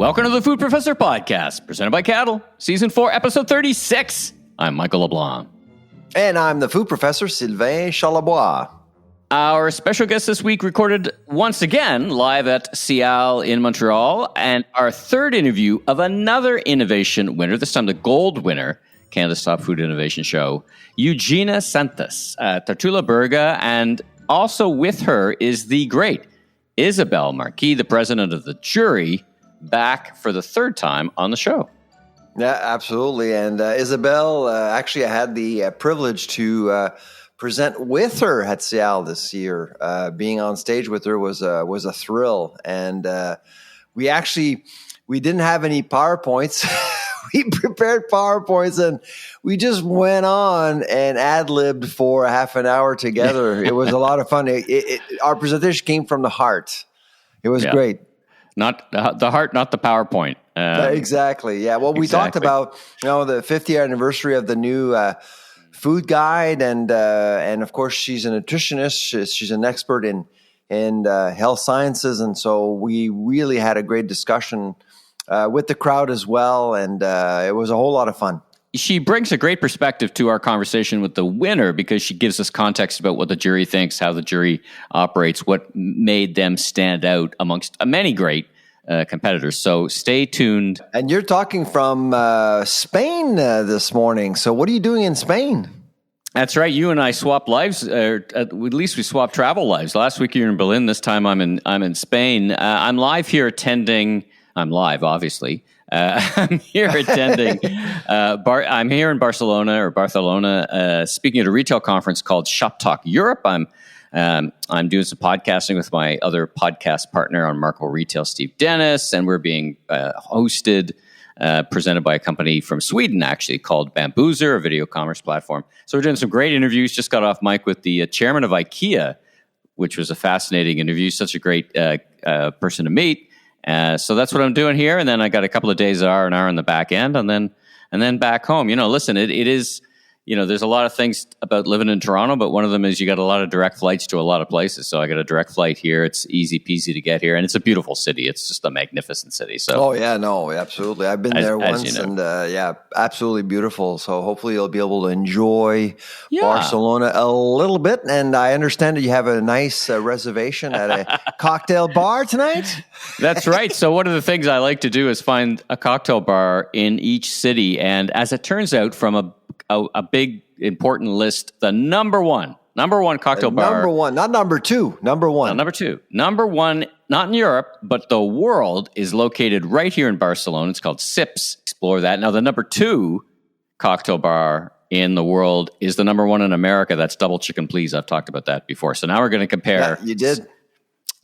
Welcome to the Food Professor Podcast, presented by Cattle, Season 4, Episode 36. I'm Michael LeBlanc. And I'm the Food Professor, Sylvain Charlebois. Our special guest this week recorded once again live at SIAL in Montreal, and our third interview of another innovation winner, this time the gold winner, Canada's top food innovation show, Eugenia Sanchez, Tertulia Brugge, and also with her is the great Isabelle Marquis, the president of the jury, back for the third time on the show. Yeah, absolutely. And Isabelle, actually, I had the privilege to present with her at SIAL this year. Being on stage with her was a thrill. And we didn't have any PowerPoints. We prepared PowerPoints and we just went on and ad-libbed for a half an hour together. It was a lot of fun. Our presentation came from the heart. It was great. Not the heart, not the PowerPoint. Exactly. Yeah. Well, we talked about the 50th anniversary of the new food guide, and of course she's a nutritionist. She's an expert in health sciences, and so we really had a great discussion with the crowd as well, and it was a whole lot of fun. She brings a great perspective to our conversation with the winner because she gives us context about what the jury thinks, how the jury operates, what made them stand out amongst many great competitors. So stay tuned. And you're talking from Spain this morning. So what are you doing in Spain? That's right. You and I swapped lives, or at least we swapped travel lives. Last week you were in Berlin. This time I'm in Spain. I'm live here attending. I'm live, obviously. I'm here attending. I'm here in Barcelona, speaking at a retail conference called Shop Talk Europe. I'm doing some podcasting with my other podcast partner on Markham Retail, Steve Dennis, and we're being hosted, presented by a company from Sweden, actually, called Bamboozer, a video commerce platform. So we're doing some great interviews. Just got off mic with the chairman of IKEA, which was a fascinating interview. Such a great person to meet. So that's what I'm doing here, and then I got a couple of days R&R on the back end, and then back home. Listen, it is, there's a lot of things about living in Toronto, but one of them is you got a lot of direct flights to a lot of places. So I got a direct flight here. It's easy peasy to get here, and it's a beautiful city. It's just a magnificent city. So, oh yeah, no, absolutely. I've been there once, and absolutely beautiful. So hopefully you'll be able to enjoy Barcelona a little bit. And I understand that you have a nice reservation at a cocktail bar tonight. That's right. So one of the things I like to do is find a cocktail bar in each city, and as it turns out, from a big important list, the number one cocktail bar. Number one, not number two. Number one. Not number two. Number one, not in Europe, but the world, is located right here in Barcelona. It's called Sips. Explore that. Now, the number two cocktail bar in the world is the number one in America. That's Double Chicken Please. I've talked about that before. So now we're going to compare. Yeah, you did.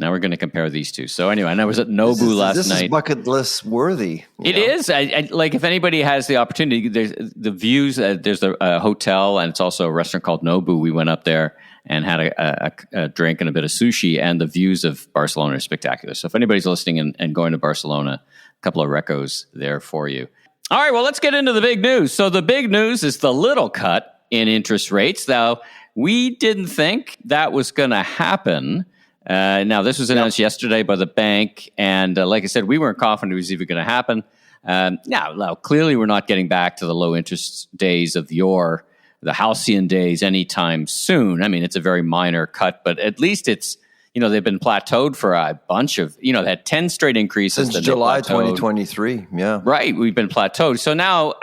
Now we're going to compare these two. So anyway, and I was at Nobu last night. This is bucket list worthy. It is. I like, if anybody has the opportunity, there's the views. There's a hotel, and it's also a restaurant called Nobu. We went up there and had a drink and a bit of sushi, and the views of Barcelona are spectacular. So if anybody's listening and going to Barcelona, a couple of recos there for you. All right, well, let's get into the big news. So the big news is the little cut in interest rates. Now, we didn't think that was going to happen. Now, this was announced yesterday by the bank, and like I said, we weren't confident it was even going to happen. Now, clearly we're not getting back to the low interest days of the halcyon days anytime soon. I mean, it's a very minor cut, but at least it's, they've been plateaued for a bunch of, they had 10 straight increases. Since July 2023, yeah. Right, we've been plateaued. So now,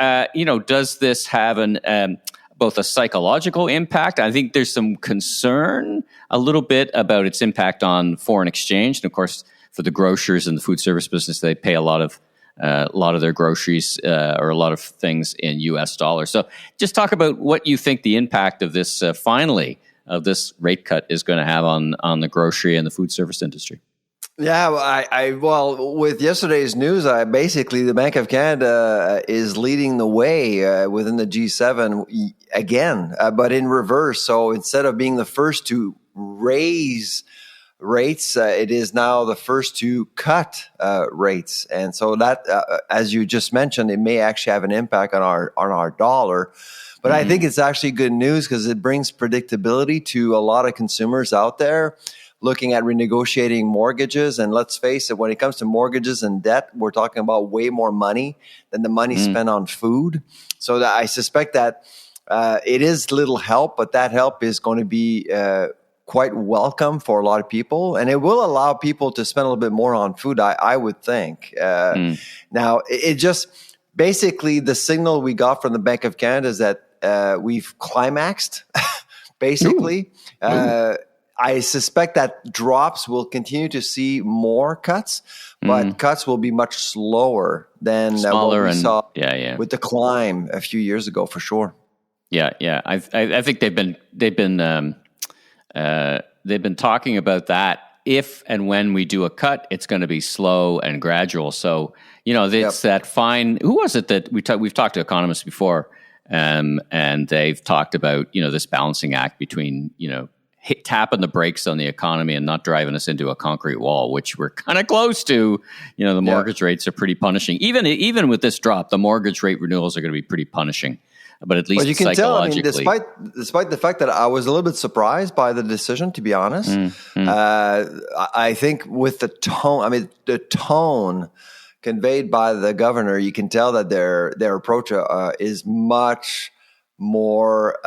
does this have both a psychological impact? I think there's some concern a little bit about its impact on foreign exchange. And of course, for the grocers and the food service business, they pay a lot of their groceries or a lot of things in U.S. dollars. So just talk about what you think the impact of this, finally, of this rate cut is going to have on the grocery and the food service industry. Yeah, well, with yesterday's news, basically the Bank of Canada is leading the way within the G7 again, but in reverse. So instead of being the first to raise rates, it is now the first to cut rates, and so that, as you just mentioned, it may actually have an impact on our dollar. But I think it's actually good news because it brings predictability to a lot of consumers out there. looking at renegotiating mortgages. And let's face it, when it comes to mortgages and debt, we're talking about way more money than the money spent on food. So that I suspect that it is little help, but that help is going to be quite welcome for a lot of people, and it will allow people to spend a little bit more on food, I would think. Now, it just basically the signal we got from the Bank of Canada is that we've climaxed, basically. I suspect that drops will continue to see more cuts, but cuts will be much slower than what we saw with the climb a few years ago, for sure. Yeah. I think they've been talking about that. If and when we do a cut, it's going to be slow and gradual. So, it's that fine. Who was it that we've talked to economists before, and they've talked about, this balancing act between, tapping the brakes on the economy and not driving us into a concrete wall, which we're kind of close to. The mortgage rates are pretty punishing. Even with this drop, the mortgage rate renewals are going to be pretty punishing. But at least you can psychologically, tell. Despite the fact that I was a little bit surprised by the decision, to be honest, I think with the tone, the tone conveyed by the governor, you can tell that their approach is much more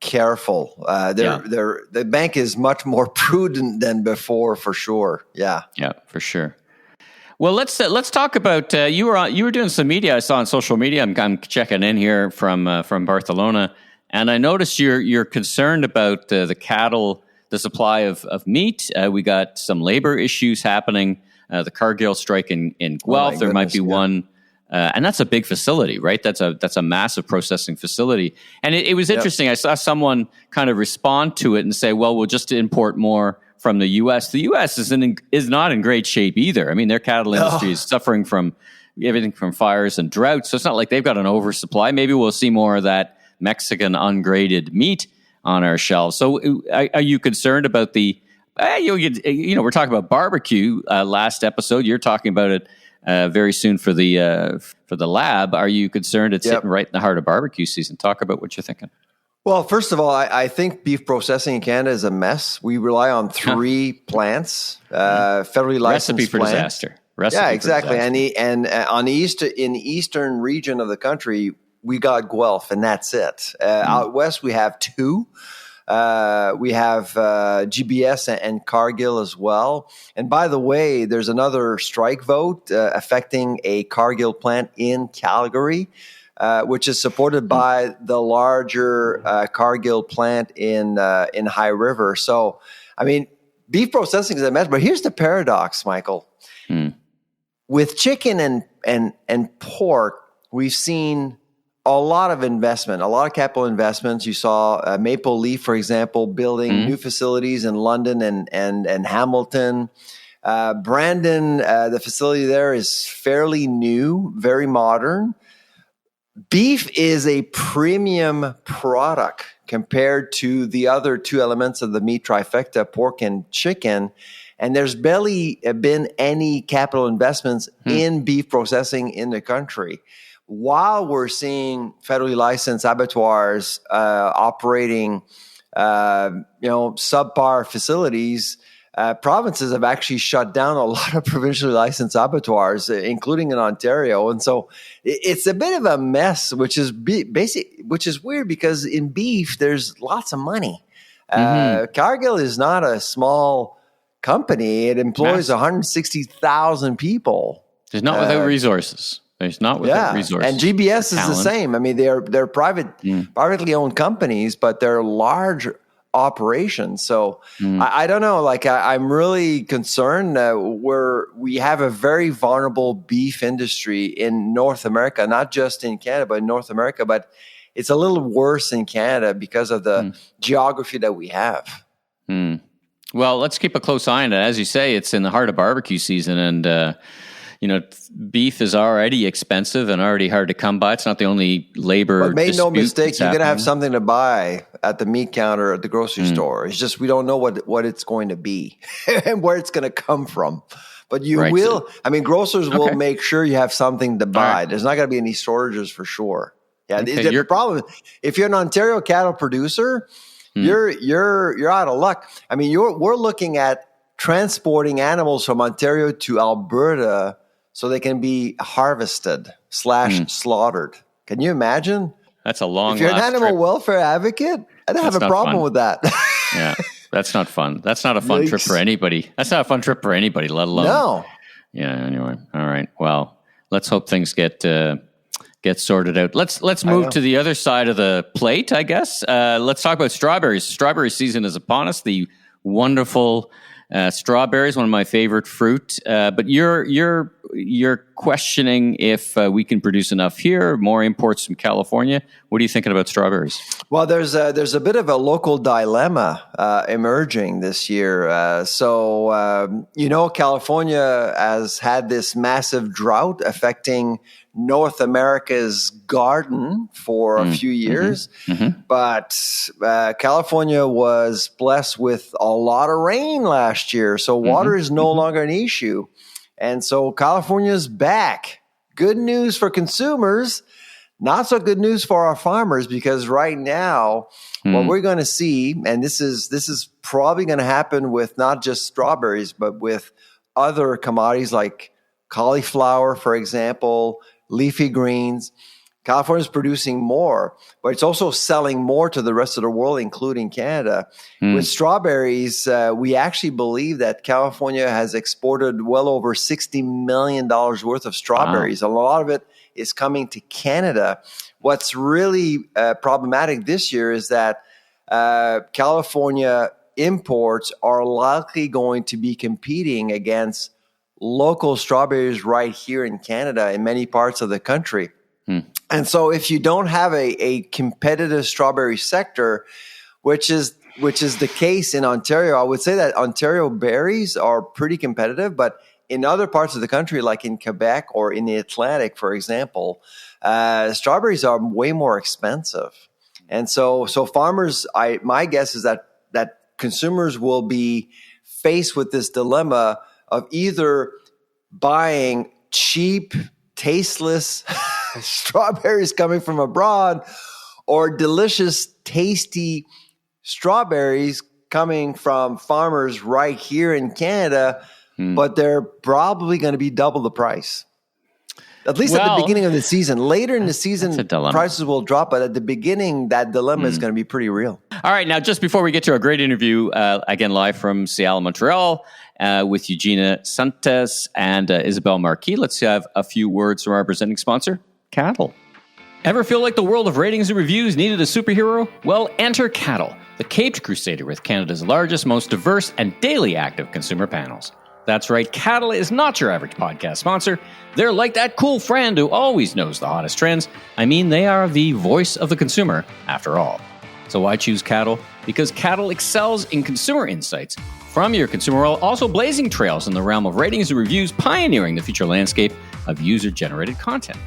careful. The bank is much more prudent than before, for sure. Yeah, for sure. Well, let's talk about you were doing some media I saw on social media. I'm checking in here from Barcelona, and I noticed you're concerned about the cattle, the supply of meat. We got some labor issues happening. The Cargill strike in Guelph. There might be one, and that's a big facility, right? That's a massive processing facility. And it was interesting. I saw someone kind of respond to it and say, "Well, we'll just import more from the U.S." The U.S. is not in great shape either. Their cattle industry is suffering from everything from fires and droughts. So it's not like they've got an oversupply. Maybe we'll see more of that Mexican ungraded meat on our shelves. So are you concerned about the? We're talking about barbecue last episode. You're talking about it very soon for the lab. Are you concerned it's hitting right in the heart of barbecue season? Talk about what you're thinking. Well, first of all, I think beef processing in Canada is a mess. We rely on 3 plants, federally licensed Recipe for plants. disaster. Exactly. In the eastern region of the country, we got Guelph, and that's it. Out west, we have 2. We have GBS and Cargill as well. And by the way, there's another strike vote affecting a Cargill plant in Calgary, which is supported by the larger Cargill plant in High River. So, beef processing is a mess. But here's the paradox, Michael. With chicken and pork, we've seen a lot of investment, a lot of capital investments. You saw Maple Leaf, for example, building new facilities in London and Hamilton. Brandon, the facility there is fairly new, very modern. Beef is a premium product compared to the other 2 elements of the meat trifecta, pork and chicken. And there's barely been any capital investments in beef processing in the country. While we're seeing federally licensed abattoirs operating, subpar facilities, provinces have actually shut down a lot of provincially licensed abattoirs, including in Ontario. And so it's a bit of a mess, which is weird because in beef, there's lots of money. Cargill is not a small company. It employs 160,000 people. There's not without resources. There's not without resources. And GBS is the same. They're privately owned companies, but they're large operations. So I don't know. I'm really concerned. We have a very vulnerable beef industry in North America, not just in Canada, but in North America. But it's a little worse in Canada because of the geography that we have. Well, let's keep a close eye on it. As you say, it's in the heart of barbecue season, and beef is already expensive and already hard to come by. It's not the only labor. But make no mistake, you're going to have something to buy at the meat counter at the grocery store. It's just we don't know what it's going to be and where it's going to come from. But you will. Grocers will make sure you have something to buy. Right. There's not going to be any shortages for sure. Yeah, the problem, if you're an Ontario cattle producer, you're out of luck. I mean, we're looking at transporting animals from Ontario to Alberta so they can be harvested / slaughtered. Can you imagine? That's a long. If you're an animal welfare advocate, I don't have a problem with that. Yeah, that's not fun. That's not a fun trip for anybody. That's not a fun trip for anybody, let alone. No. Yeah. Anyway, all right. Well, let's hope things get sorted out. Let's move to the other side of the plate, I guess. Let's talk about strawberries. Strawberry season is upon us. The wonderful strawberries, one of my favorite fruit. But you're questioning if we can produce enough here. More imports from California. What are you thinking about strawberries? Well, there's a bit of a local dilemma emerging this year. California has had this massive drought affecting North America's garden for a few years, but California was blessed with a lot of rain last year, so water is no longer an issue. And so California's back. Good news for consumers, not so good news for our farmers, because right now what we're going to see, and this is probably going to happen with not just strawberries, but with other commodities like cauliflower, for example, leafy greens. California's producing more, but it's also selling more to the rest of the world, including Canada. With strawberries, we actually believe that California has exported well over $60 million worth of strawberries. Wow. A lot of it is coming to Canada. What's really problematic this year is that California imports are likely going to be competing against local strawberries right here in Canada in many parts of the country. And so if you don't have a competitive strawberry sector, which is the case in Ontario, I would say that Ontario berries are pretty competitive, but in other parts of the country, like in Quebec or in the Atlantic, for example, strawberries are way more expensive. And so farmers, my guess is that consumers will be faced with this dilemma of either buying cheap, tasteless strawberries coming from abroad or delicious, tasty strawberries coming from farmers right here in Canada, but they're probably going to be double the price. At least at the beginning of the season. Later in the season, prices will drop, but at the beginning, that dilemma is going to be pretty real. All right, now just before we get to our great interview, again live from SIAL in Montreal, with Eugenia Sanchez and Isabelle Marquis, let's have a few words from our presenting sponsor, Cattle. Ever feel like the world of ratings and reviews needed a superhero? Well, enter Cattle, the caped crusader with Canada's largest, most diverse, and daily active consumer panels. That's right, Cattle is not your average podcast sponsor. They're like that cool friend who always knows the hottest trends. I mean, they are the voice of the consumer, after all. So why choose Cattle? Because Cattle excels in consumer insights from your consumer while also blazing trails in the realm of ratings and reviews, pioneering the future landscape of user-generated content.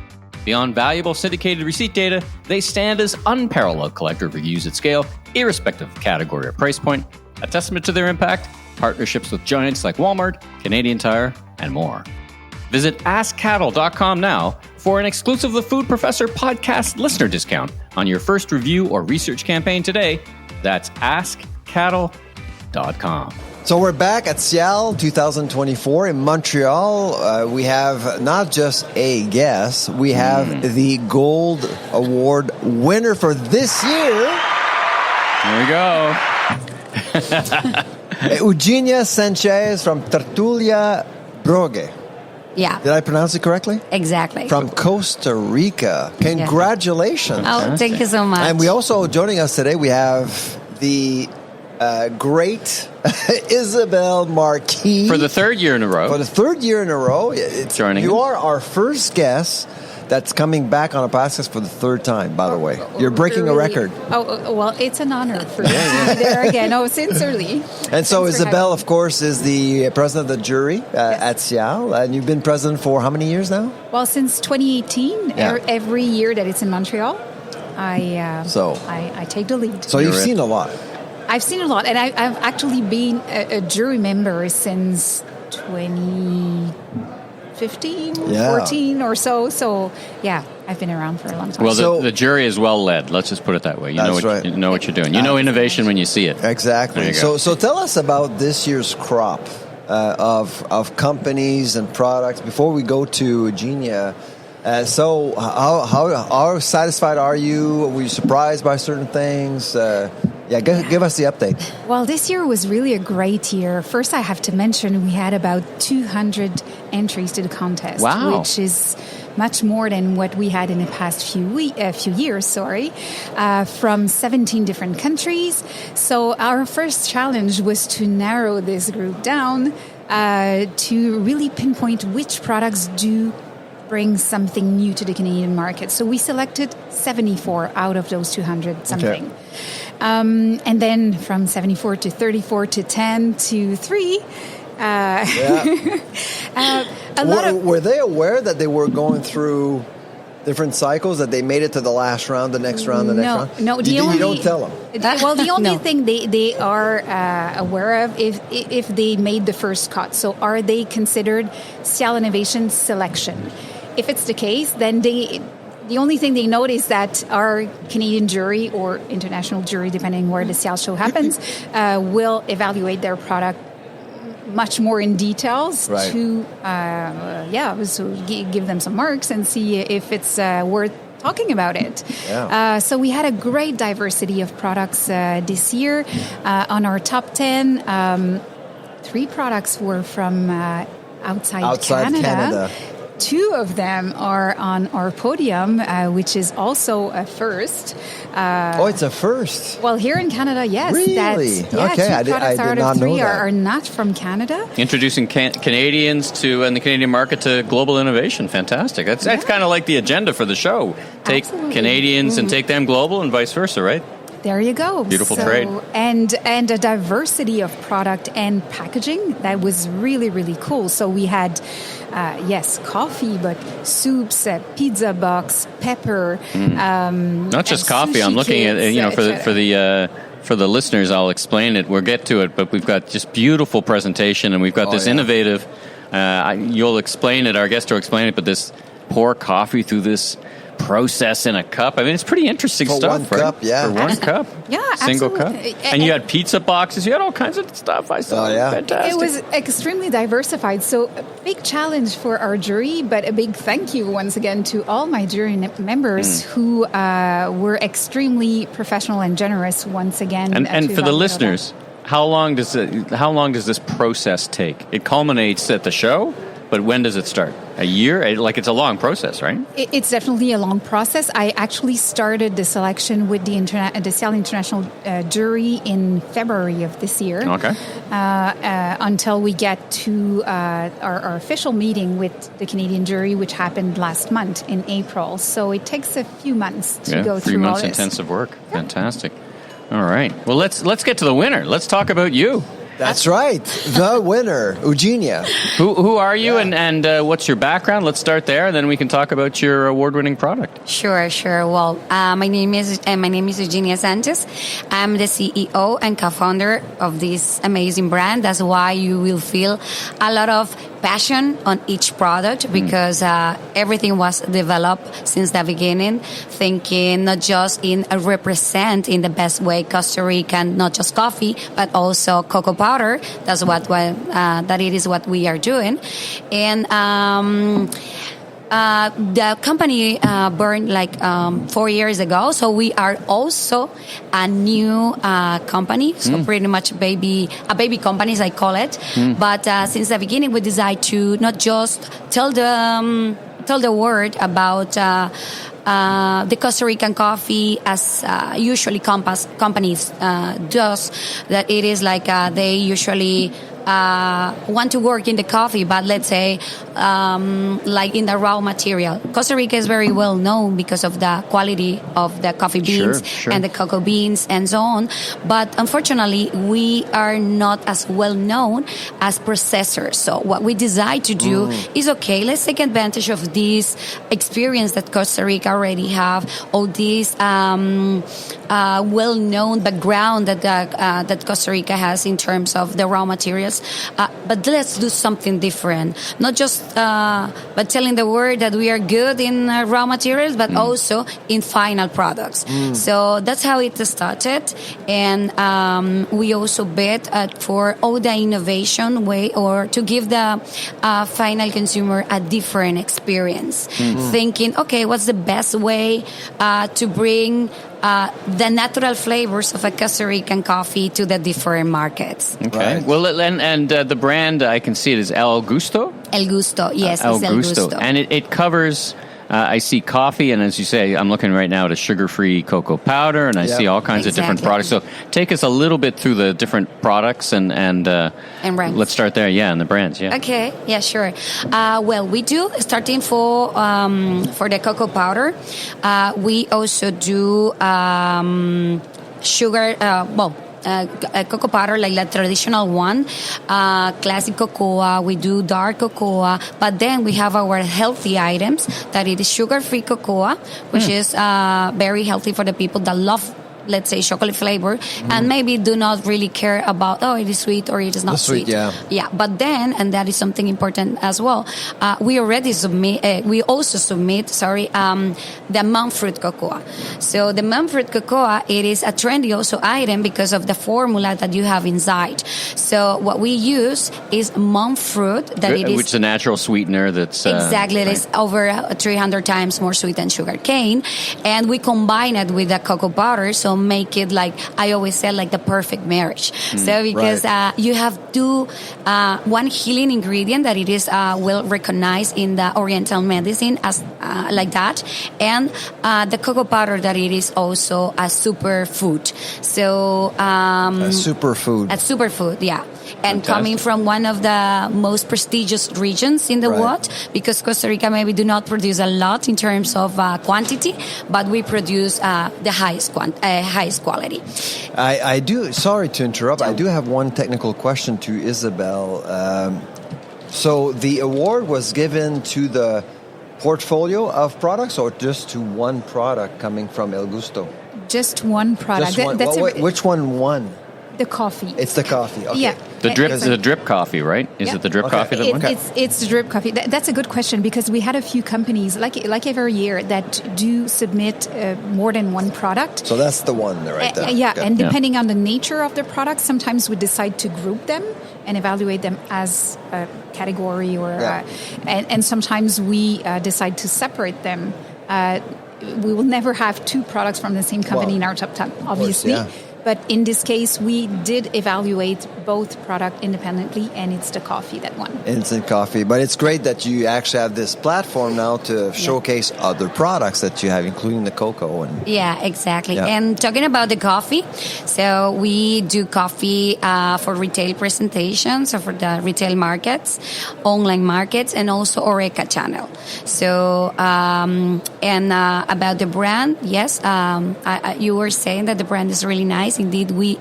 Beyond valuable syndicated receipt data, they stand as unparalleled collector of reviews at scale, irrespective of category or price point. A testament to their impact, partnerships with giants like Walmart, Canadian Tire, and more. Visit AskCattle.com now for an exclusive The Food Professor podcast listener discount on your first review or research campaign today. That's AskCattle.com. So we're back at SIAL 2024 in Montreal. We have not just a guest, we have the Gold Award winner for this year. Here we go. Eugenia Sanchez from Tertulia, Brugge. Yeah. Did I pronounce it correctly? Exactly. From Costa Rica. Congratulations. Oh, thank you so much. And we also, joining us today, we have the great Isabelle Marquis. For the third year in a row. For the third year in a row. Joining you us. are our first guest that's coming back on a podcast for the third time, by the way. You're breaking a record. Oh, well, it's an honor for me to be there again. Oh, sincerely. And so Isabelle, of course, is the president of the jury at SIAL. And you've been president for how many years now? Well, since 2018, every year that it's in Montreal, I take the lead. So you've seen a lot. I've seen a lot. And I've actually been a jury member since 2015. 14 or so. So, yeah, I've been around for a long time. Well, the jury is well led. Let's just put it that way. You know what you're doing. You know innovation when you see it. Exactly. So tell us about this year's crop of companies and products before we go to Eugenia. So how satisfied are you? Were you surprised by certain things? Give us the update. Well, this year was really a great year. First, I have to mention we had about 200 entries to the contest, which is much more than what we had in the past few years, from 17 different countries. So our first challenge was to narrow this group down to really pinpoint which products do bring something new to the Canadian market. So we selected 74 out of those 200 something. Okay. And then from 74 to 34 to 10 to 3. Were they aware that they were going through different cycles, that they made it to the last round, the next round, the next round? No, you don't tell them. Well, the only thing they are aware of if they made the first cut. So are they considered SIAL Innovation Selection? If it's the case, then the only thing they note is that our Canadian jury or international jury, depending where the SIAL show happens, will evaluate their product much more in details to give them some marks and see if it's worth talking about it. So we had a great diversity of products this year. On our top 10, 3 products were from outside Canada. 2 of them are on our podium, which is also a first. It's a first. Well, here in Canada, yes. Really? Okay, 2 products out of 3 are not from Canada. Introducing Canadians and the Canadian market to global innovation. Fantastic. That's kind of like the agenda for the show. Take Canadians and take them global and vice versa, right? There you go. Beautiful trade. And a diversity of product and packaging that was really, really cool. So we had, coffee, but soups, pizza box, pepper. Not just coffee. I'm looking at, for the listeners, I'll explain it. We'll get to it, but we've got just beautiful presentation, and we've got this innovative, you'll explain it, our guest will explain it, but this pour coffee through this process in a cup. I mean, it's pretty interesting stuff, For one cup. Yeah, single absolutely. cup. And you had pizza boxes. You had all kinds of stuff. I saw. Fantastic. It was extremely diversified. So a big challenge for our jury, but a big thank you once again to all my jury members who were extremely professional and generous once again. And for the listeners, how long does this process take? It culminates at the show. But when does it start? A year? It's a long process, right? It's definitely a long process. I actually started the selection with the SIAL International jury in February of this year. Okay. Until we get to our official meeting with the Canadian jury, which happened last month in April. So it takes a few months to go through 3 months all this. Intensive work. Yeah. Fantastic. All right. Well, let's get to the winner. Let's talk about you. That's right. The winner, Eugenia. Who are you and what's your background? Let's start there, and then we can talk about your award-winning product. Sure. Well, my name is Eugenia Sanchez. I'm the CEO and co-founder of this amazing brand. That's why you will feel a lot of passion on each product because everything was developed since the beginning, thinking not just in represent in the best way Costa Rican, not just coffee, but also cocoa powder. That's that it is what we are doing. And the company burned 4 years ago, so we are also a new company. So pretty much a baby company, as I call it. But since the beginning, we decided to not just tell the world about the Costa Rican coffee as usually companies does. That it is they usually want to work in the coffee, but let's say in the raw material. Costa Rica is very well known because of the quality of the coffee beans and the cocoa beans and so on. But unfortunately, we are not as well known as processors. So what we decide to do is, let's take advantage of this experience that Costa Rica already have, all these well-known background that Costa Rica has in terms of the raw materials. But let's do something different. Not just by telling the world that we are good in raw materials, but also in final products. So that's how it started. And we also bet for all the innovation way, or to give the final consumer a different experience. Thinking, okay, what's the best way to bring the natural flavors of a Costa Rican coffee to the different markets. Okay. Right. Well, and the brand, I can see it is El Gusto? El Gusto, yes, El it's El Gusto. And it covers... I see coffee, and as you say, I'm looking right now at a sugar-free cocoa powder, and I see all kinds of different products. So take us a little bit through the different products and brands. Let's start there, and the brands, Okay, yeah, sure. Well, we do, starting for the cocoa powder, we also do sugar, a cocoa powder like the traditional one, classic cocoa. We do dark cocoa, but then we have our healthy items that it is sugar-free cocoa, which is very healthy for the people that love, let's say, chocolate flavor, and maybe do not really care about, it is sweet or it is not sweet. Yeah. But then, and that is something important as well, we also submit the monk fruit cocoa. So the monk fruit cocoa, it is a trendy also item because of the formula that you have inside. So what we use is monk fruit, which is a natural sweetener that's... Exactly, it is over 300 times more sweet than sugar cane, and we combine it with the cocoa powder, so make it, like I always say, like the perfect marriage. So because you have one healing ingredient that it is well recognized in the Oriental medicine as like that, and the cocoa powder that it is also a superfood. So a superfood, yeah. And Fantastic. Coming from one of the most prestigious regions in the world, because Costa Rica maybe do not produce a lot in terms of quantity, but we produce the highest quality. I do, sorry to interrupt, I do have one technical question to Isabelle. So the award was given to the portfolio of products or just to one product coming from El Gusto? Just one product. Just one. Which one won? The coffee. It's the coffee. Okay. Yeah. The drip coffee, right? Is it the drip coffee that won? It's the drip coffee. That's a good question because we had a few companies, like every year, that do submit more than one product. So that's the one right there. Yeah, okay. and depending on the nature of the product, sometimes we decide to group them and evaluate them as a category, or and sometimes we decide to separate them. We will never have two products from the same company in our top 10, obviously. Course, yeah. But in this case, we did evaluate both product independently, and it's the coffee that won. Instant coffee. But it's great that you actually have this platform now to showcase other products that you have, including the cocoa. Yeah, exactly. Yeah. And talking about the coffee, so we do coffee for retail presentations, or for the retail markets, online markets, and also Oreca channel. So, about the brand, yes, you were saying that the brand is really nice. Indeed, we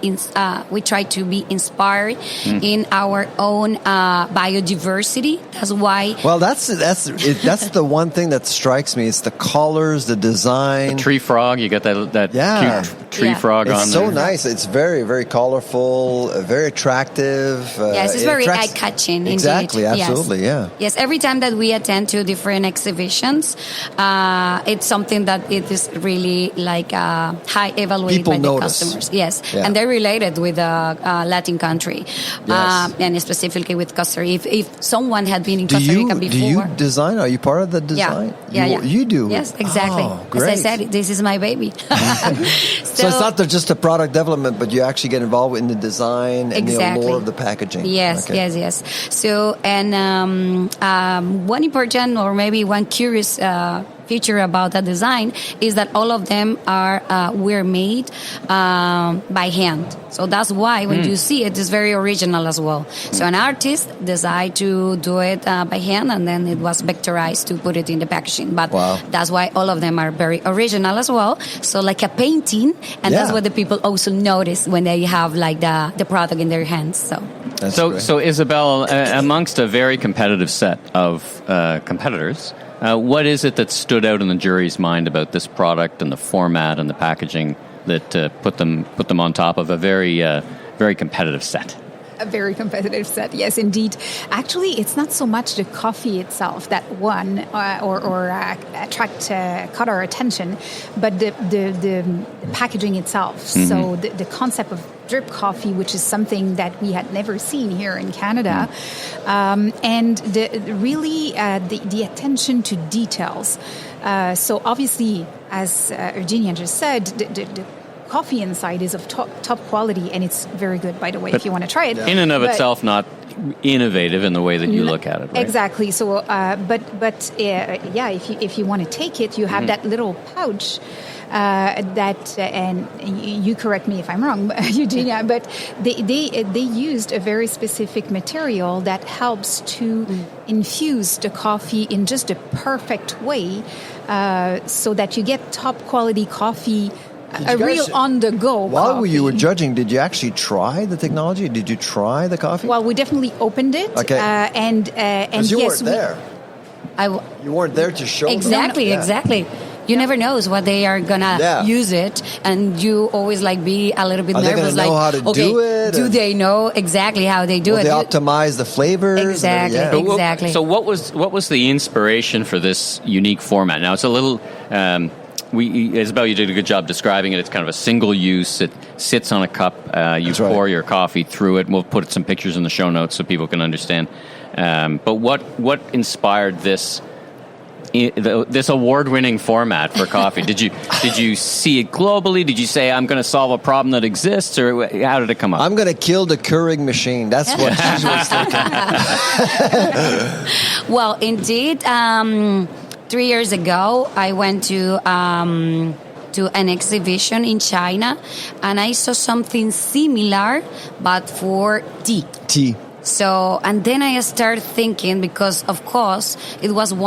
try to be inspired in our own biodiversity. That's why. Well, that's the one thing that strikes me. It's the colors, the design. The tree frog. You got that cute tree frog on there. It's so nice. It's very, very colorful, very attractive. Yes, it's very eye-catching. Exactly, indeed. absolutely, Yes, every time that we attend to different exhibitions, it's something that it is really like high evaluated by the customers. Yes, and they're related with a Latin country, and specifically with Costa Rica. If someone had been in Costa Rica before. Do you design? Are you part of the design? Yeah. You do? Yes, exactly. Oh, great. As I said, this is my baby. So it's not just a product development, but you actually get involved in the design and the allure of the packaging. Yes. So, and one important, or maybe one curious feature about the design is that all of them were made by hand. So that's why when you see it, it's very original as well. So an artist decided to do it by hand, and then it was vectorized to put it in the packaging. But that's why all of them are very original as well. So like a painting, and that's what the people also notice when they have like the product in their hands. So Isabelle, amongst a very competitive set of competitors, what is it that stood out in the jury's mind about this product and the format and the packaging that put them on top of a very competitive set. A very competitive set, yes, indeed. Actually, it's not so much the coffee itself that won caught our attention, but the packaging itself. So the concept of drip coffee, which is something that we had never seen here in Canada, and the attention to details. So obviously, as Eugenia just said, the coffee inside is of top quality, and it's very good, by the way, if you want to try it. In and of itself, not innovative in the way that you look at it, right? Exactly. So, if you want to take it, you have that little pouch and you correct me if I'm wrong, Eugenia, but they used a very specific material that helps to infuse the coffee in just a perfect way, so that you get top quality coffee. A real on-the-go coffee. You were judging, did you actually try the technology? Did you try the coffee? Well, we definitely opened it. Okay. And you weren't there. You weren't there to show Exactly, them. exactly. You never know what they are gonna use it, and you always be a little bit nervous. Are they gonna know how to do it? Do they know exactly how they do it? They optimize the flavors. Exactly, exactly. So what was the inspiration for this unique format? Now it's a little. Isabelle, you did a good job describing it. It's kind of a single use. It sits on a cup. You pour your coffee through it. We'll put some pictures in the show notes so people can understand. But what inspired this award-winning format for coffee? Did you see it globally? Did you say, I'm going to solve a problem that exists, or how did it come up? I'm going to kill the Keurig machine. That's what she was thinking. Well, indeed. 3 years ago, I went to an exhibition in China, and I saw something similar, but for tea. So, and then I started thinking, because of course it was in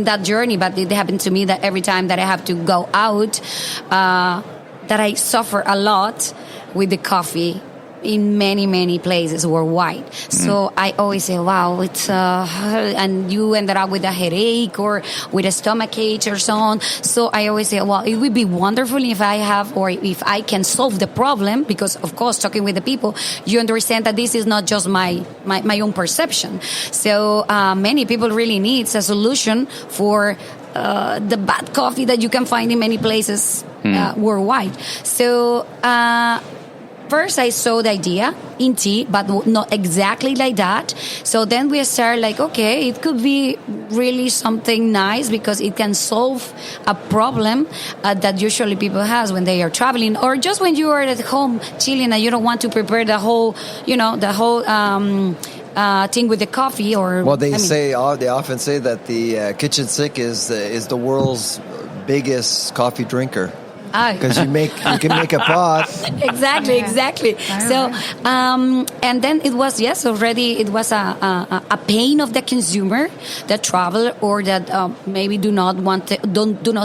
that journey, but it happened to me that every time that I have to go out, that I suffer a lot with the coffee in many, many places worldwide. So I always say, wow, it's and you ended up with a headache or with a stomach ache or so on. So I always say, well, it would be wonderful if I can solve the problem, because of course, talking with the people, you understand that this is not just my own perception. So many people really needs a solution for the bad coffee that you can find in many places worldwide. So first, I saw the idea in tea, but not exactly like that. So then we started okay, it could be really something nice, because it can solve a problem that usually people has when they are traveling, or just when you are at home chilling and you don't want to prepare the whole thing with the coffee. They often say that the kitchen sink is the world's biggest coffee drinker. Because you can make a pot. Exactly. So, and then it was a pain of the consumer that travel, or that maybe do not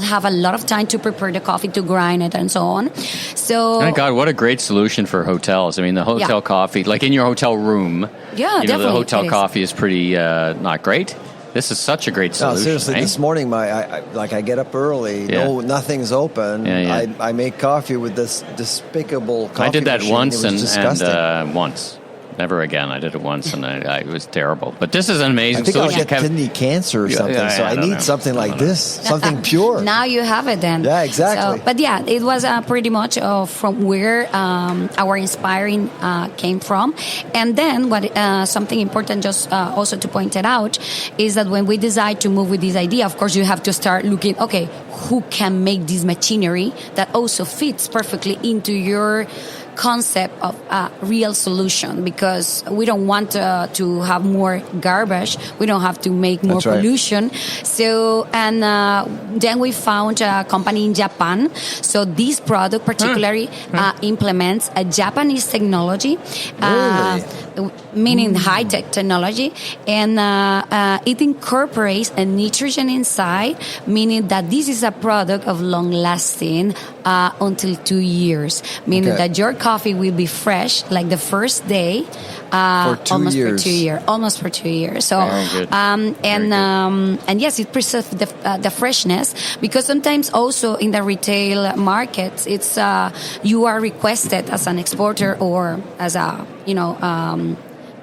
have a lot of time to prepare the coffee, to grind it, and so on. So, my God, what a great solution for hotels! I mean, the hotel coffee, like in your hotel room. Yeah, definitely. The hotel coffee is pretty not great. This is such a great solution. No, seriously, right? This morning, I get up early. No, nothing's open. I make coffee with this despicable coffee I did that machine. once, and once. Never again. I did it once, and it was terrible. But this is an amazing solution. I think I'll get kidney cancer or something, so I need something like this, something pure. Now you have it then. Yeah, exactly. So, but yeah, it was pretty much from where our inspiring came from. And then something important just also to point it out is that when we decide to move with this idea, of course, you have to start looking, okay, who can make this machinery that also fits perfectly into your concept of a real solution, because we don't want to have more garbage. We don't have to make more pollution. So, and then we found a company in Japan. So this product particularly implements a Japanese technology. Really? meaning high-tech technology, and it incorporates a nitrogen inside, meaning that this is a product of long-lasting until 2 years, meaning that your coffee will be fresh like the first day, almost for 2 years. So, and yes, it preserves the freshness, because sometimes also in the retail markets, it's you are requested as an exporter or as a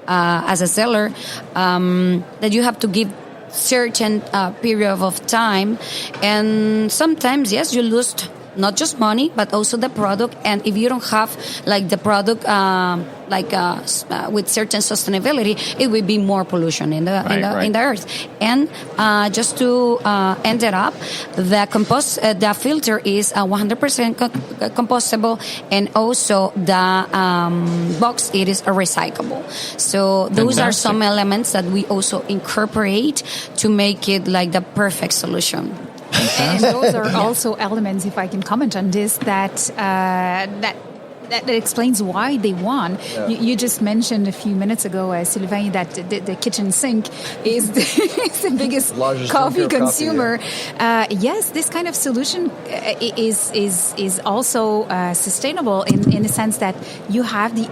as a seller that you have to give certain period of time, and sometimes you lose not just money but also the product. And if you don't have like the product with certain sustainability, it will be more pollution in the earth. And just to end it up, the filter is 100% compostable, and also the box, it is recyclable. So those are some elements that we also incorporate to make it like the perfect solution. And those are also elements, if I can comment on this, that explains why they won. Yeah. You just mentioned a few minutes ago, Sylvain, that the kitchen sink is the biggest coffee consumer. Yes, this kind of solution is also sustainable in the sense that you have the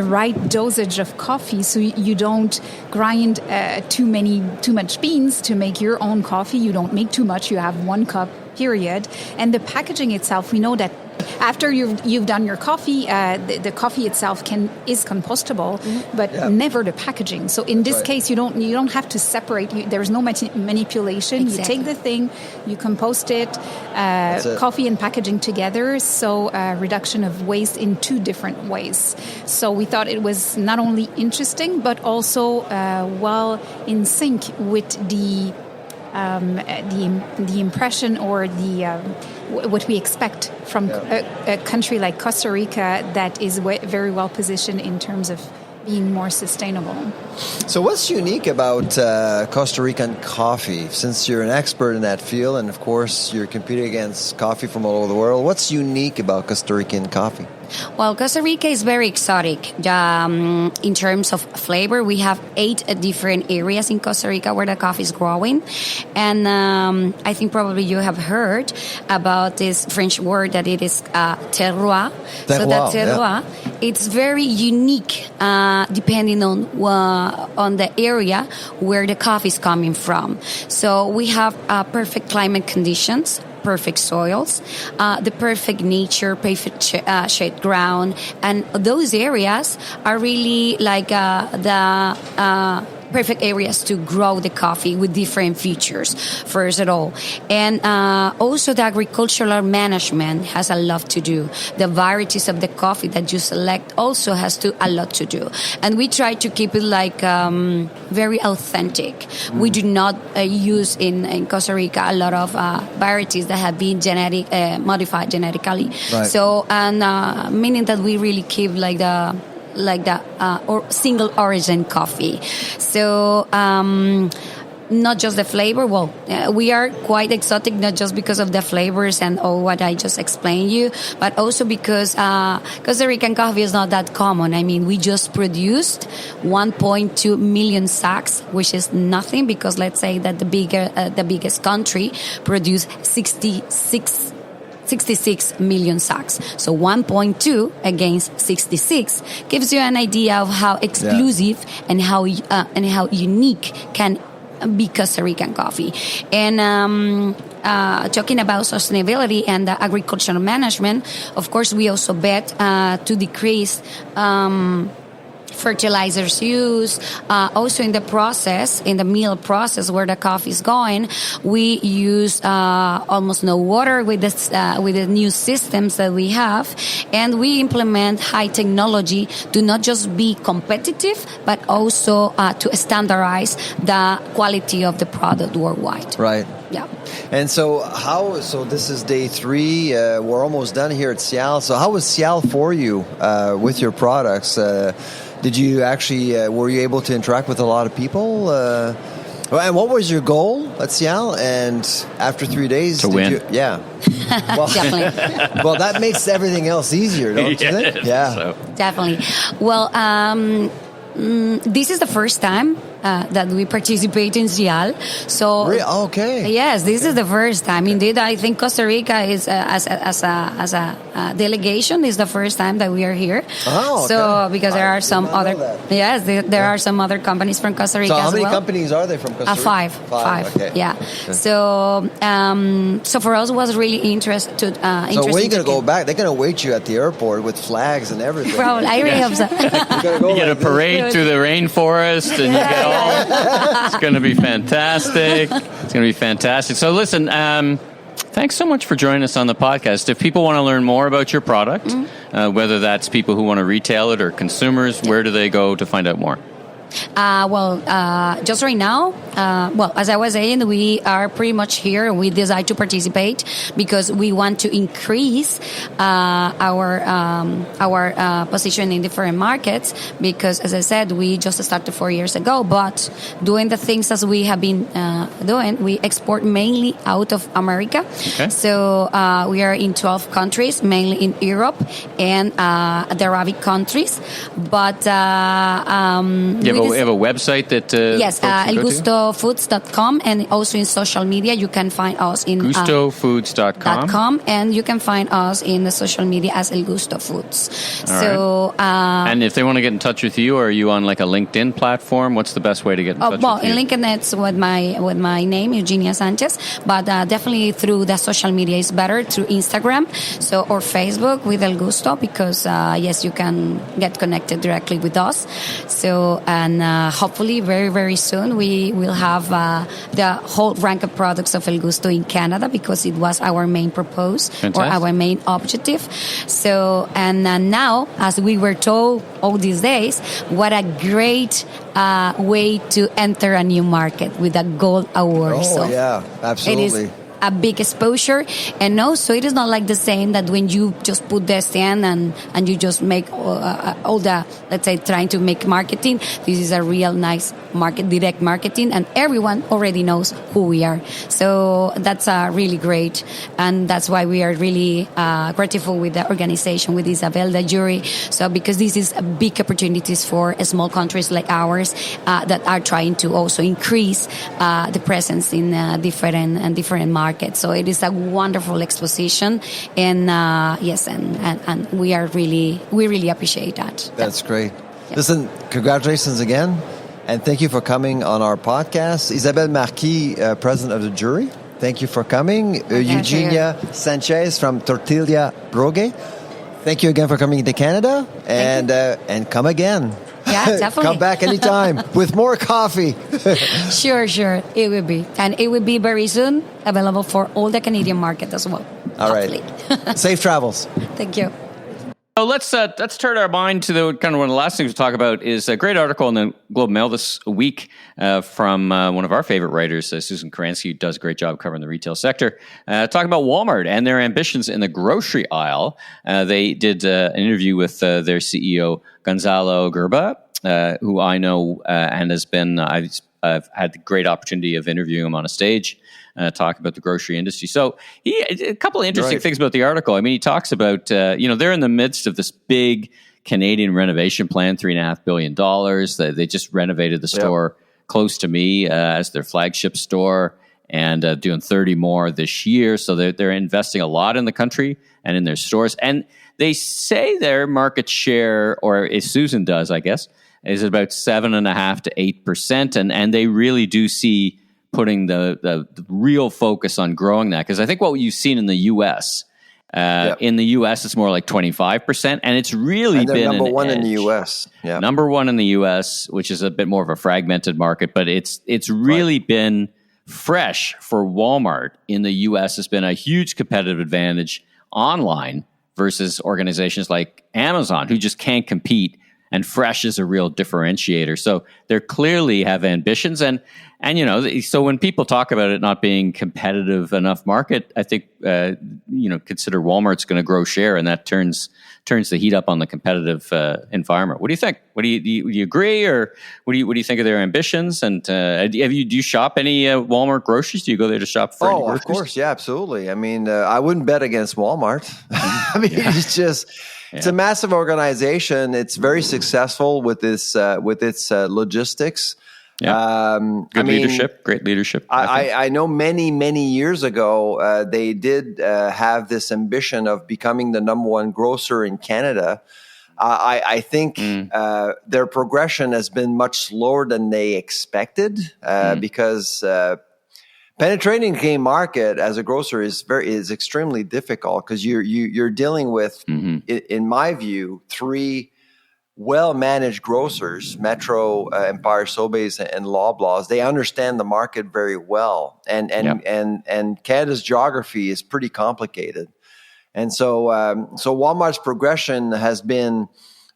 right dosage of coffee, so you don't grind too much beans to make your own coffee. You don't make too much. You have 1 cup, period. And the packaging itself, we know that after you've done your coffee, the coffee itself is compostable, but never the packaging. So in this case, you don't have to separate. There's no manipulation. Exactly. You take the thing, you compost it, coffee and packaging together. So reduction of waste in 2 different ways. So we thought it was not only interesting but also well in sync with the impression or what we expect from a country like Costa Rica that is very well positioned in terms of being more sustainable. So what's unique about Costa Rican coffee? Since you're an expert in that field, and of course you're competing against coffee from all over the world, what's unique about Costa Rican coffee? Well, Costa Rica is very exotic. In terms of flavor, we have 8 different areas in Costa Rica where the coffee is growing. And I think probably you have heard about this French word that it is terroir. So that terroir, it's very unique depending on the area where the coffee is coming from. So we have perfect climate conditions, perfect soils, the perfect nature, perfect shade ground, and those areas are really like the perfect areas to grow the coffee with different features, first of all. And also the agricultural management has a lot to do. The varieties of the coffee that you select also has a lot to do. And we try to keep it like very authentic. We do not use in Costa Rica a lot of varieties that have been modified genetically. Right. So, and meaning that we really keep like the or single origin coffee. So not just the flavor. Well, we are quite exotic, not just because of the flavors and all what I just explained you, but also because Costa Rican coffee is not that common. I mean, we just produced 1.2 million sacks, which is nothing, because let's say that the biggest country produced 66 million sacks. So 1.2 against 66 gives you an idea of how exclusive and how unique can be Costa Rican coffee. And talking about sustainability and the agricultural management, of course, we also bet to decrease fertilizers use. Also in the process, in the mill process where the coffee is going, we use almost no water with the new systems that we have, and we implement high technology to not just be competitive, but also to standardize the quality of the product worldwide. Right. Yeah. And so this is day 3. We're almost done here at SIAL. So how was SIAL for you with your products? Did you actually, were you able to interact with a lot of people? Well, and what was your goal at SIAL? And after 3 days, to win. Well, Definitely. well, that makes everything else easier, don't you think? Yeah. So. Definitely. Well, this is the first time that we participate in SIAL. So, okay. Yes, this is the first time. Indeed, I think Costa Rica is as a delegation is the first time that we are here. Oh, okay. So because there are some other there Yeah. are some other companies from Costa Rica. So how as many well. companies are there from Costa Rica? Five. Okay. Yeah. Okay. So for us it was really interesting. So when are you going to go back? They're going to wait you at the airport with flags and everything. Probably, I really hope so. You get a parade through the rainforest, and you get all. It's going to be fantastic. It's going to be fantastic. So listen, thanks so much for joining us on the podcast. If people want to learn more about your product, whether that's people who want to retail it or consumers, where do they go to find out more? Just right now, as I was saying, we are pretty much here and we decide to participate because we want to increase our position in different markets because, as I said, we just started 4 years ago, but doing the things as we have been doing, we export mainly out of America. Okay. So we are in 12 countries, mainly in Europe and the Arabic countries. But We have a website that yes, elgustofoods.com, and also in social media you can find us in gustofoods.com. and you can find us in the social media as El Gusto Foods. And if they want to get in touch with you, are you on like a LinkedIn platform? What's the best way to get in touch with you? In LinkedIn it's with my name, Eugenia Sanchez, but definitely through the social media is better, through Instagram or Facebook with El Gusto, because yes, you can get connected directly with us. And hopefully very, very soon we will have the whole rank of products of El Gusto in Canada, because it was our main purpose. Fantastic. Or our main objective. So, and now, as we were told all these days, what a great way to enter a new market with a gold award. Yeah, absolutely. It is a big exposure, and also it is not like the same that when you just put the stand and you just make all the, let's say, trying to make marketing. This is a real nice direct marketing, and everyone already knows who we are. So that's really great, and that's why we are really grateful with the organization, with Isabelle, the jury. So because this is a big opportunities for small countries like ours that are trying to also increase the presence in different markets. So it is a wonderful exposition, and yes, and we really appreciate that. That's great. Yeah. Listen, congratulations again, and thank you for coming on our podcast. Isabelle Marquis, president of the jury, thank you for coming. Eugenia Sanchez from Tertulia, Brugge, thank you again for coming to Canada, and come again. Yeah, definitely. Come back anytime with more coffee. Sure. It will be. And it will be very soon available for all the Canadian market as well. All right. Safe travels. Thank you. So let's turn our mind to the kind of one of the last things to talk about is a great article in the Globe and Mail this week from one of our favorite writers, Susan Karansky, who does a great job covering the retail sector, talking about Walmart and their ambitions in the grocery aisle. They did an interview with their CEO, Gonzalo Gerba, who I know and has been, I've had the great opportunity of interviewing him on a stage, talk about the grocery industry. So a couple of interesting things about the article. I mean, he talks about, they're in the midst of this big Canadian renovation plan, $3.5 billion. They just renovated the store close to me as their flagship store, and doing 30 more this year. So they're investing a lot in the country and in their stores. And they say their market share, or as Susan does, I guess, is about 7.5% to 8%. And they really do see putting the real focus on growing that. Because I think what you've seen in the U.S., in the U.S., it's more like 25%. And it's really been number one in the U.S. Yeah. Number one in the U.S., which is a bit more of a fragmented market. But it's really been fresh for Walmart in the U.S. Has been a huge competitive advantage online versus organizations like Amazon, who just can't compete and fresh is a real differentiator. So they clearly have ambitions, and so when people talk about it not being competitive enough market, I think consider Walmart's going to grow share, and that turns the heat up on the competitive environment. What do you think? Do you agree, or what do you think of their ambitions? And do you shop any Walmart groceries? Do you go there to shop for? Oh, of course, yeah, absolutely. I mean, I wouldn't bet against Walmart. I mean, it's just. It's a massive organization. It's very successful with its logistics. Yeah. Leadership, great leadership. I know many years ago, they did have this ambition of becoming the number one grocer in Canada. I think their progression has been much slower than they expected because penetrating the Canadian market as a grocer is extremely difficult because you're dealing with, in my view, three well-managed grocers: Metro, Empire, Sobeys, and Loblaws. They understand the market very well, and Canada's geography is pretty complicated, and so Walmart's progression has been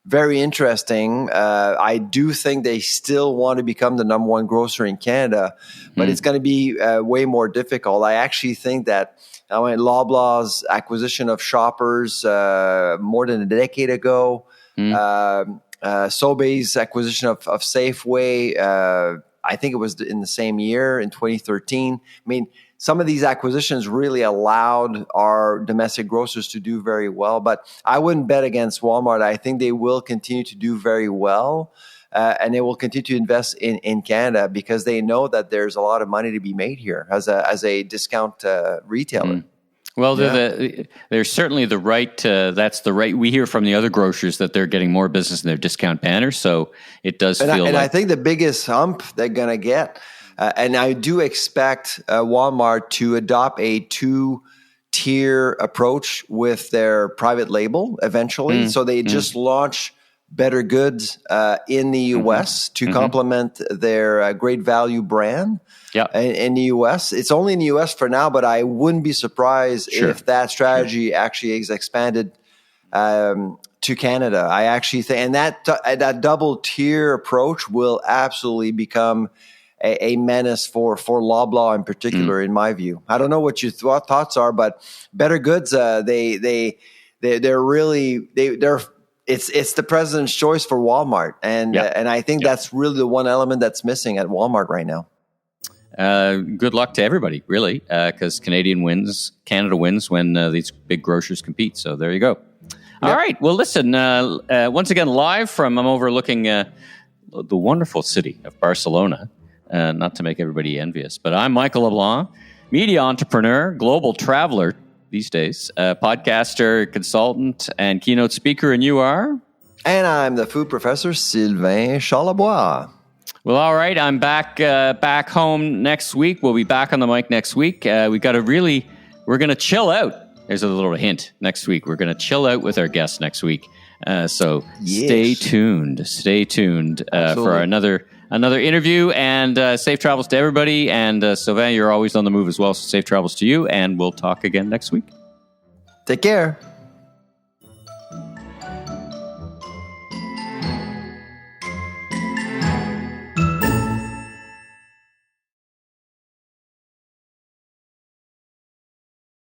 very interesting. I do think they still want to become the number one grocer in Canada, but it's going to be way more difficult. I actually think that Loblaw's acquisition of Shoppers more than a decade ago, Sobeys acquisition of Safeway, I think it was in the same year, in 2013. I mean, some of these acquisitions really allowed our domestic grocers to do very well, but I wouldn't bet against Walmart. I think they will continue to do very well, and they will continue to invest in Canada because they know that there's a lot of money to be made here as a discount retailer. Well, they're certainly the right. That's the right. We hear from the other grocers that they're getting more business in their discount banners. So it does feel. I think the biggest hump they're going to get, and I do expect Walmart to adopt a two-tier approach with their private label eventually. So they just launched Better Goods in the U.S. to complement their Great Value brand. Yeah, in the U.S. It's only in the U.S. for now, but I wouldn't be surprised if that strategy actually is expanded to Canada. I actually think, and that double tier approach will absolutely become a menace for Loblaw in particular, in my view. I don't know what your thoughts are, but Better Goods, they're really. It's the president's choice for Walmart, and I think that's really the one element that's missing at Walmart right now. Good luck to everybody, really, because Canada wins when these big grocers compete. So there you go. All right. Well, listen, once again, live I'm overlooking the wonderful city of Barcelona, not to make everybody envious, but I'm Michael LeBlanc, media entrepreneur, global traveler these days, podcaster, consultant, and keynote speaker, and you are? And I'm the food professor, Sylvain Charlebois. Well, all right. I'm back home next week. We'll be back on the mic next week. We're going to chill out. There's a little hint next week. We're going to chill out with our guests next week. So stay tuned. Stay tuned for another interview, and safe travels to everybody. And Sylvain, you're always on the move as well. So safe travels to you, and we'll talk again next week. Take care.